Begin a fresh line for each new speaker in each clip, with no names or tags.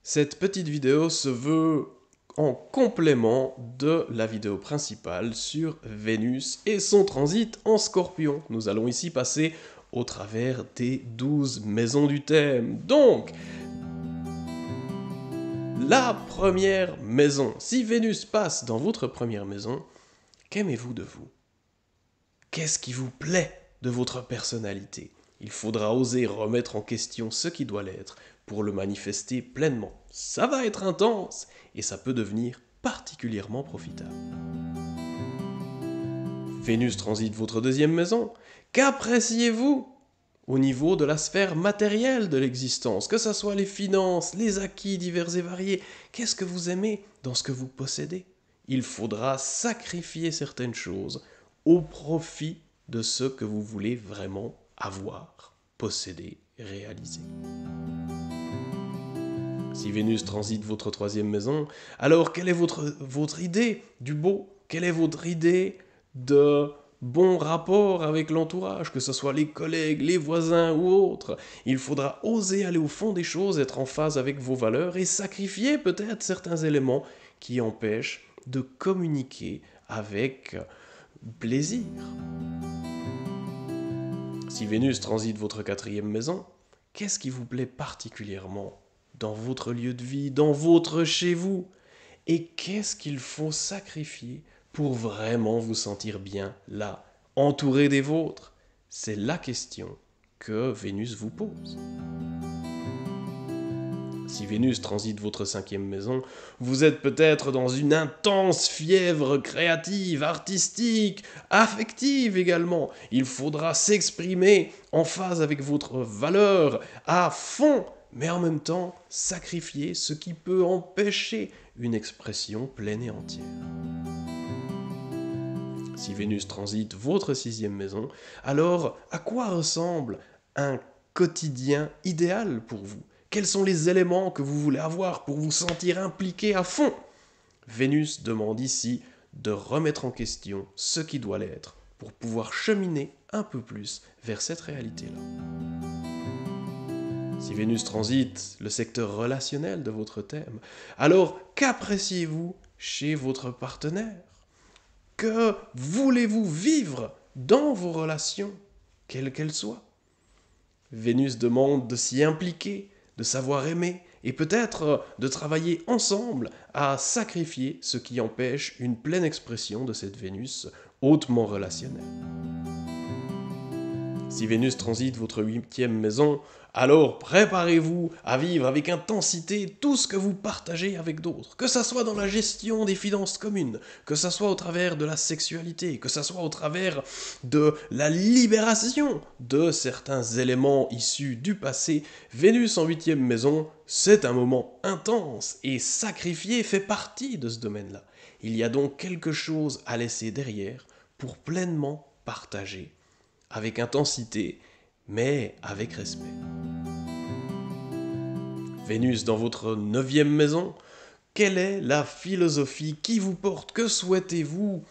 Cette petite vidéo se veut en complément de la vidéo principale sur Vénus et son transit en Scorpion. Nous allons ici passer au travers des 12 maisons du thème. Donc, la première maison. Si Vénus passe dans votre première maison, qu'aimez-vous de vous? Qu'est-ce qui vous plaît de votre personnalité? Il faudra oser remettre en question ce qui doit l'être pour le manifester pleinement. Ça va être intense et ça peut devenir particulièrement profitable. Vénus transite votre deuxième maison. Qu'appréciez-vous au niveau de la sphère matérielle de l'existence, que ce soit les finances, les acquis divers et variés? Qu'est-ce que vous aimez dans ce que vous possédez? Il faudra sacrifier certaines choses au profit de ce que vous voulez vraiment avoir, posséder, réaliser. Si Vénus transite votre troisième maison, alors quelle est votre idée du beau? Quelle est votre idée de bon rapport avec l'entourage, que ce soit les collègues, les voisins ou autres? Il faudra oser aller au fond des choses, être en phase avec vos valeurs et sacrifier peut-être certains éléments qui empêchent de communiquer avec plaisir. Si Vénus transite votre quatrième maison, qu'est-ce qui vous plaît particulièrement dans votre lieu de vie, dans votre chez vous? Et qu'est-ce qu'il faut sacrifier pour vraiment vous sentir bien là, entouré des vôtres? C'est la question que Vénus vous pose. Si Vénus transite votre cinquième maison, vous êtes peut-être dans une intense fièvre créative, artistique, affective également. Il faudra s'exprimer en phase avec votre valeur à fond, mais en même temps sacrifier ce qui peut empêcher une expression pleine et entière. Si Vénus transite votre sixième maison, alors à quoi ressemble un quotidien idéal pour vous? Quels sont les éléments que vous voulez avoir pour vous sentir impliqué à fond? Vénus demande ici de remettre en question ce qui doit l'être pour pouvoir cheminer un peu plus vers cette réalité-là. Si Vénus transite le secteur relationnel de votre thème, alors qu'appréciez-vous chez votre partenaire? Que voulez-vous vivre dans vos relations, quelles qu'elles soient? Vénus demande de s'y impliquer, de savoir aimer et peut-être de travailler ensemble à sacrifier ce qui empêche une pleine expression de cette Vénus hautement relationnelle. Si Vénus transite votre huitième maison, alors préparez-vous à vivre avec intensité tout ce que vous partagez avec d'autres, que ce soit dans la gestion des finances communes, que ce soit au travers de la sexualité, que ce soit au travers de la libération de certains éléments issus du passé. Vénus en huitième maison, c'est un moment intense et sacrifié fait partie de ce domaine-là. Il y a donc quelque chose à laisser derrière pour pleinement partager avec intensité, mais avec respect. Vénus dans votre neuvième maison, quelle est la philosophie qui vous porte? Que souhaitez-vous?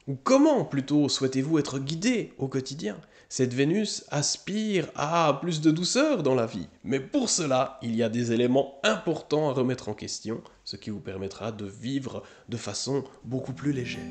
Ou comment plutôt souhaitez-vous être guidé au quotidien? Cette Vénus aspire à plus de douceur dans la vie, mais pour cela, il y a des éléments importants à remettre en question, ce qui vous permettra de vivre de façon beaucoup plus légère.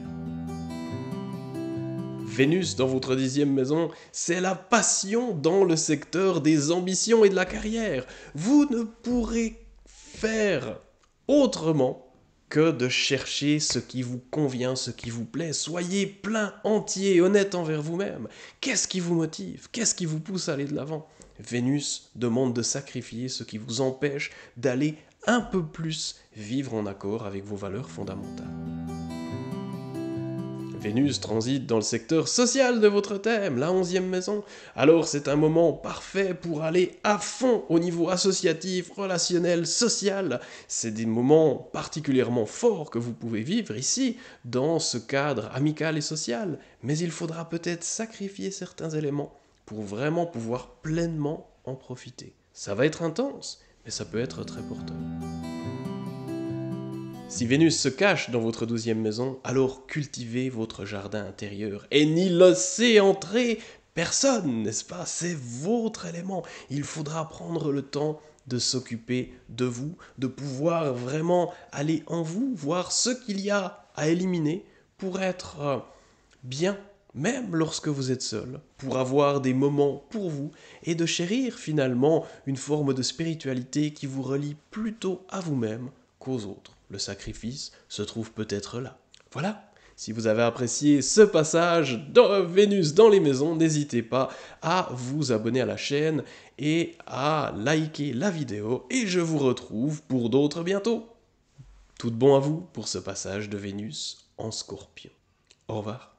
Vénus dans votre dixième maison, c'est la passion dans le secteur des ambitions et de la carrière. Vous ne pourrez faire autrement que de chercher ce qui vous convient, ce qui vous plaît. Soyez plein, entier et honnête envers vous-même. Qu'est-ce qui vous motive? Qu'est-ce qui vous pousse à aller de l'avant? Vénus demande de sacrifier ce qui vous empêche d'aller un peu plus vivre en accord avec vos valeurs fondamentales. Vénus transite dans le secteur social de votre thème, la 11e maison. Alors c'est un moment parfait pour aller à fond au niveau associatif, relationnel, social. C'est des moments particulièrement forts que vous pouvez vivre ici, dans ce cadre amical et social. Mais il faudra peut-être sacrifier certains éléments pour vraiment pouvoir pleinement en profiter. Ça va être intense, mais ça peut être très porteur. Si Vénus se cache dans votre 12e maison, alors cultivez votre jardin intérieur et n'y laissez entrer personne, n'est-ce pas? C'est votre élément. Il faudra prendre le temps de s'occuper de vous, de pouvoir vraiment aller en vous, voir ce qu'il y a à éliminer pour être bien, même lorsque vous êtes seul, pour avoir des moments pour vous et de chérir finalement une forme de spiritualité qui vous relie plutôt à vous-même qu'aux autres. Le sacrifice se trouve peut-être là. Voilà. Si vous avez apprécié ce passage de Vénus dans les maisons, n'hésitez pas à vous abonner à la chaîne et à liker la vidéo. Et je vous retrouve pour d'autres bientôt. Tout de bon à vous pour ce passage de Vénus en Scorpion. Au revoir.